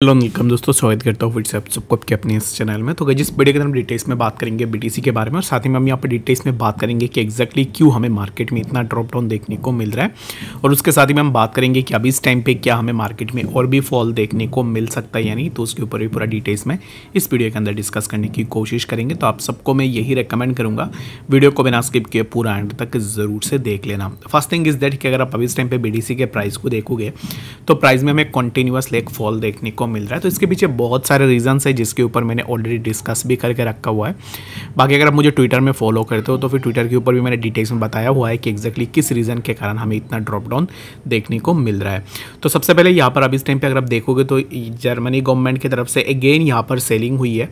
Hello welcome दोस्तों, स्वागत करता हूँ फिर से आप सबको आपके अपने इस चैनल में। तो गाइस जिस वीडियो के अंदर हम डिटेल्स में बात करेंगे बीटीसी के बारे में, और साथ ही में हम यहाँ पर डिटेल्स में बात करेंगे कि एग्जैक्टली क्यों हमें मार्केट में इतना ड्रॉप डाउन देखने को मिल रहा है, और उसके साथ ही में हम बात करेंगे कि अभी इस टाइम पे क्या हमें मार्केट में और भी फॉल देखने को मिल सकता है या नहीं। तो उसके ऊपर भी पूरा डिटेल्स में इस वीडियो के अंदर डिस्कस करने की कोशिश करेंगे। तो आप सबको मैं यही रिकमेंड करूँगा, वीडियो को बिना स्किप किए पूरा एंड तक ज़रूर से देख लेना। फर्स्ट थिंग इज दैट कि अगर आप अभी इस टाइम पे बीटीसी के प्राइस को देखोगे तो प्राइस में हमें कंटिन्यूअस लेग फॉल देखने को मिल रहा है। तो इसके पीछे बहुत सारे रीजंस है जिसके ऊपर मैंने ऑलरेडी डिस्कस भी करके रखा हुआ है। बाकी अगर आप मुझे ट्विटर में फॉलो करते हो तो फिर ट्विटर के ऊपर भी मैंने डिटेल्स में बताया हुआ है कि एग्जैक्टली किस रीज़न के कारण हमें इतना ड्रॉप डाउन देखने को मिल रहा है। तो सबसे पहले यहाँ पर अब इस टाइम पे अगर आप देखोगे तो जर्मनी गवर्नमेंट की तरफ से अगेन यहाँ पर सेलिंग हुई है,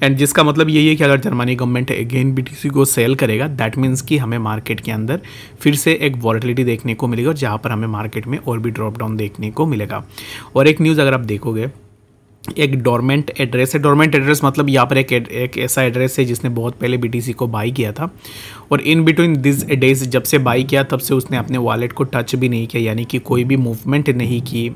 एंड जिसका मतलब यही है कि अगर जर्मनी गवर्नमेंट अगेन बीटीसी को सेल करेगा दैट मीन्स कि हमें मार्केट के अंदर फिर से एक वॉलेटिलिटी देखने को मिलेगा, जहाँ पर हमें मार्केट में और भी ड्रॉप डाउन देखने को मिलेगा। और एक न्यूज़ अगर आप देखोगे, एक डोरमेंट एड्रेस है। डोरमेंट एड्रेस मतलब यहाँ पर एक ऐसा एड्रेस है जिसने बहुत पहले बीटीसी को बाई किया था, और इन बिटवीन दिस डेज जब से बाई किया तब से उसने अपने वॉलेट को टच भी नहीं किया, यानी कि कोई भी मूवमेंट नहीं की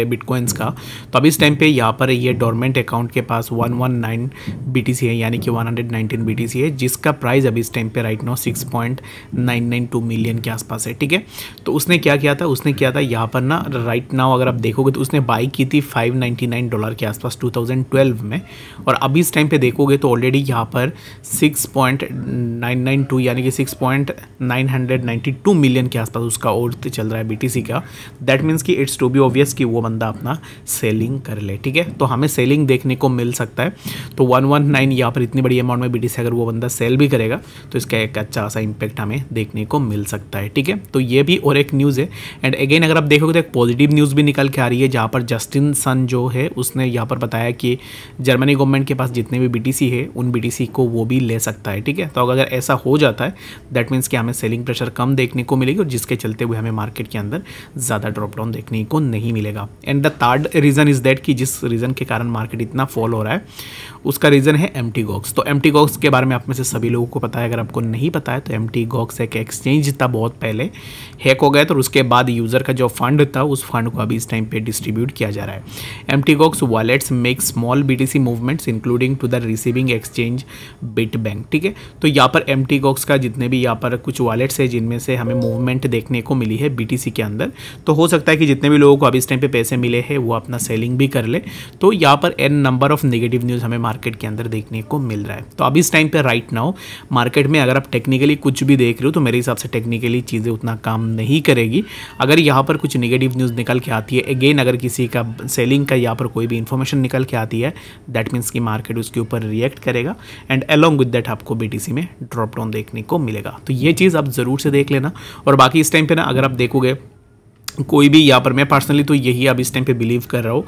बिटकॉइंस का। तो अब इस टाइम पे यहाँ पर ये डोरमेंट अकाउंट के पास 119 बीटीसी है, यानी कि 119 बीटीसी है, जिसका प्राइस अभी इस टाइम पे राइट नाउ 6.992 मिलियन के आसपास है। ठीक है, तो उसने क्या किया था, उसने किया था यहाँ पर ना राइट नाउ अगर आप देखोगे तो उसने बाई की थी $599 के आसपास 2012 में, और अभी इस टाइम पे देखोगे तो ऑलरेडी यहाँ पर 6.992 यानी कि 6.992 मिलियन के आसपास उसका और चल रहा है बीटीसी का। दैट मीन्स कि इट्स टू बी ऑब्वियस कि वो बंदा अपना सेलिंग कर ले। ठीक है, तो हमें सेलिंग देखने को मिल सकता है। तो 119 यहाँ पर इतनी बड़ी अमाउंट में बीटीसी अगर वो बंदा सेल भी करेगा तो इसका एक अच्छा सा इंपैक्ट हमें देखने को मिल सकता है। ठीक है, तो ये भी और एक न्यूज़ है। एंड अगेन अगर आप देखोगे तो एक पॉजिटिव न्यूज़ भी निकल के आ रही है, जहाँ पर जस्टिन सन जो है उसने यहाँ पर बताया कि जर्मनी गवर्नमेंट के पास जितने भी बीटीसी है उन बीटीसी को वो भी ले सकता है। ठीक है, तो अगर ऐसा हो जाता है दैट मीन्स कि हमें सेलिंग प्रेशर कम देखने को मिलेगी, और जिसके चलते हुए हमें मार्केट के अंदर ज़्यादा ड्रॉप डाउन देखने को नहीं मिलेगा। And the third reason is that कि जिस रीज़न के कारण मार्केट इतना फॉल हो रहा है उसका रीज़न है MTGOX। तो MTGOX के बारे में आप में से सभी लोगों को पता है, अगर आपको नहीं पता है तो MTGOX एक एक्सचेंज था, बहुत पहले हैक हो गया था, और उसके बाद यूज़र का जो फंड था उस फंड को अभी इस टाइम पे डिस्ट्रीब्यूट किया जा रहा है। MTGOX wallets make small BTC movements including to the receiving exchange Bitbank. ठीक है, तो यहाँ पर MTGOX का जितने भी यहाँ पर कुछ वॉलेट्स है जिनमें से हमें मूवमेंट देखने को मिली है BTC के अंदर, तो हो सकता है कि जितने भी लोगों को अभी इस टाइम पे पैसे मिले हैं वो अपना सेलिंग भी कर ले। तो यहाँ पर n number of negative news हमें मार्केट के अंदर देखने को मिल रहा है। तो अभी इस टाइम पे राइट नाउ मार्केट में अगर आप टेक्निकली कुछ भी देख रहे हो तो मेरे हिसाब से टेक्निकली चीज़ें उतना काम नहीं करेगी। अगर यहाँ पर कुछ नेगेटिव न्यूज़ निकल के आती है, अगेन अगर किसी का सेलिंग का यहाँ पर कोई भी इन्फॉर्मेशन निकल के आती है दैट मीन्स कि मार्केट उसके ऊपर रिएक्ट करेगा, एंड अलॉन्ग विद दैट आपको बीटीसी में ड्रॉप डाउन देखने को मिलेगा। तो ये चीज़ आप ज़रूर से देख लेना। और बाकी इस टाइम पे ना अगर आप देखोगे कोई भी यहाँ पर, मैं पर्सनली तो यही अब इस टाइम पे बिलीव कर रहा हूँ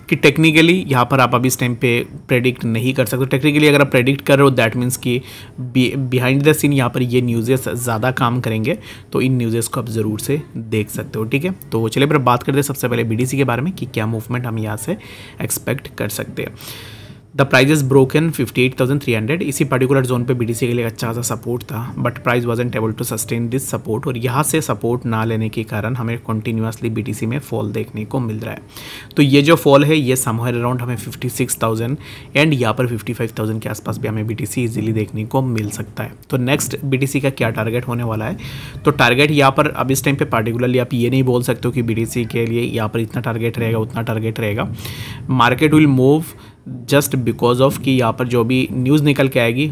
कि टेक्निकली यहाँ पर आप अभी इस टाइम पे प्रेडिक्ट नहीं कर सकते। टेक्निकली अगर आप प्रेडिक्ट कर रहे हो दैट मीन्स कि बिहाइंड द सीन यहाँ पर ये न्यूज़ेस ज़्यादा काम करेंगे, तो इन न्यूज़ेस को आप ज़रूर से देख सकते हो। ठीक है, तो चलिए फिर बात करते हैं सबसे पहले बीटीसी के बारे में कि क्या मूवमेंट हम यहाँ से एक्सपेक्ट कर सकते हैं। The price is broken 58,300। इसी पर्टिकुलर जोन पे बीटीसी के लिए अच्छा सा सपोर्ट था, but price wasn't able to sustain this support, और यहाँ से सपोर्ट ना लेने के कारण हमें कंटिन्यूसली बीटीसी में फॉल देखने को मिल रहा है। तो ये जो फॉल है ये समवेयर अराउंड हमें 56,000 एंड यहाँ पर 55,000 के आसपास भी हमें बीटीसी इजीली देखने को मिल सकता है। तो नेक्स्ट बीटीसी का क्या टारगेट होने वाला है, तो टारगेट यहाँ पर अब इस टाइम पे पार्टिकुलरली आप ये नहीं बोल सकते हो कि बीटीसी के लिए यहाँ पर इतना टारगेट रहेगा उतना टारगेट रहेगा। Market will move just because of कि यहाँ पर जो भी न्यूज़ निकल के आएगी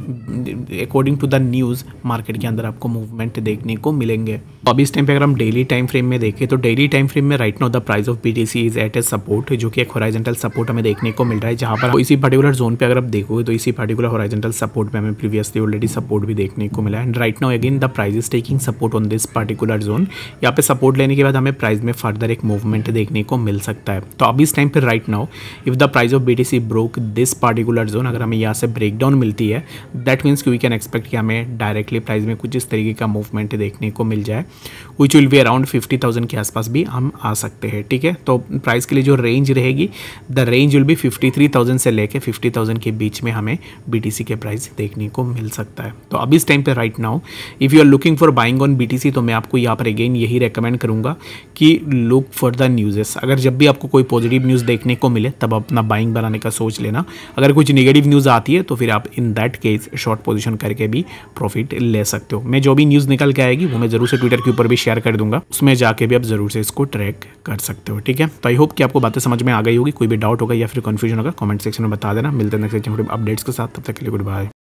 according to the news market के अंदर आपको मूवमेंट देखने को मिलेंगे। तो अभी इस टाइम पे अगर हम डेली टाइम फ्रेम में देखें तो डेली टाइम फ्रेम में right now the price of BTC is at a support, जो कि एक हॉरिजॉन्टल सपोर्ट हमें देखने को मिल रहा है, जहाँ पर इसी पर्टिकुलर जोन पे अगर आप देखोगे तो इसी पर्टिकुलर हॉरिजॉन्टल सपोर्ट पे हमें प्रीवियसली ऑलरेडी सपोर्ट भी देखने को मिला है। And right now again the price is taking support on this particular zone. यहाँ पे सपोर्ट लेने के बाद हमें प्राइस में फर्दर एक मूवमेंट देखने को मिल सकता है। तो अभी इस टाइम पे right now if the price of BTC broke look this particular zone, अगर हमें यहाँ से ब्रेकडाउन मिलती है दैट मीन्स कि वी कैन एक्सपेक्ट कि हमें डायरेक्टली प्राइस में कुछ इस तरीके का मूवमेंट देखने को मिल जाए, विच विल बी अराउंड 50,000 के आसपास भी हम आ सकते हैं। ठीक है, तो प्राइस के लिए जो रेंज रहेगी द रेंज विल बी 53,000 से लेके 50,000 के बीच में हमें BTC के प्राइस देखने को मिल सकता है। तो अभी इस टाइम पे right now if you are looking for buying on BTC, तो मैं आपको यहाँ पर अगेन यही रेकमेंड करूँगा कि लुक फॉर द न्यूज़ेस। अगर जब भी आपको कोई पॉजिटिव न्यूज़ देखने को मिले तब अपना बाइंग बनाने का सोच लेना, अगर कुछ नेगेटिव न्यूज़ आती है तो फिर आप in that case short position करके भी प्रॉफिट ले सकते हो। मैं जो भी न्यूज़ निकल के आएगी वो मैं ज़रूर से ट्विटर के ऊपर भी शेयर कर दूंगा, उसमें जाके भी आप ज़रूर से इसको ट्रैक कर सकते हो। ठीक है, तो आई होप कि आपको बातें समझ में आ गई होगी। कोई भी डाउट होगा या फिर कंफ्यूजन होगा कमेंट सेक्शन में बता देना। मिलते हैं नेक्स्ट अपडेट्स के साथ, तब तक के लिए गुड बाय।